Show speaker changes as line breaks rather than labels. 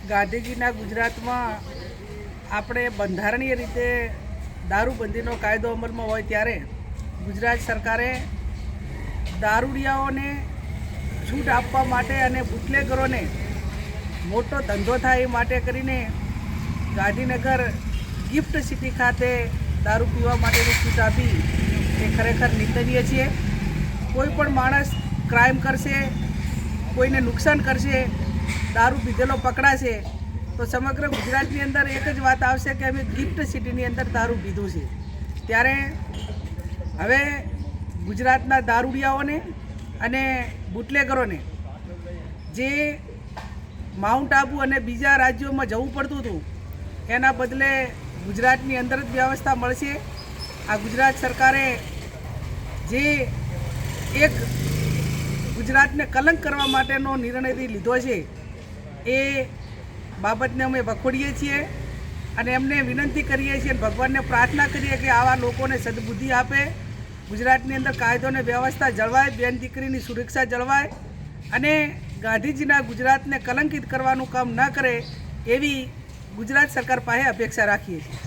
ગાંધીજીના ગુજરાતમાં આપણે બંધારણીય રીતે દારૂબંધીનો કાયદો અમલમાં હોય ત્યારે ગુજરાત સરકારે દારૂડિયાઓને છૂટ આપવા માટે અને બુટલેગરોને મોટો ધંધો થાય એ માટે કરીને ગાંધીનગર ગિફ્ટ સિટી ખાતે દારૂ પીવા માટેની છૂટ આપી એ ખરેખર નિંદનીય છે। કોઈ પણ માણસ ક્રાઇમ કરશે, કોઈને નુકસાન કરશે, દારૂ પીધેલો પકડાશે તો સમગ્ર ગુજરાતની અંદર એક જ વાત આવશે કે અમે ગિફ્ટ સિટીની અંદર દારૂ પીધું છે। ત્યારે હવે ગુજરાતના દારૂડિયાઓને અને બુટલેગરોને જે માઉન્ટ આબુ અને બીજા રાજ્યોમાં જવું પડતું હતું એના બદલે ગુજરાતની અંદર જ વ્યવસ્થા મળશે। આ ગુજરાત સરકારે જે એક ગુજરાતને કલંક કરવા માટેનો નિર્ણય લીધો છે એ બાબતને અમે વખોડીએ છીએ અને એમને વિનંતી કરીએ છીએ, ભગવાનને પ્રાર્થના કરીએ કે આવા લોકોને સદબુદ્ધિ આપે, ગુજરાતની અંદર કાયદો અને વ્યવસ્થા જળવાય, બેન દીકરીની સુરક્ષા જળવાય અને ગાંધીજીના ગુજરાતને કલંકિત કરવાનું કામ ન કરે એવી ગુજરાત સરકાર પાસે અપેક્ષા રાખીએ છીએ।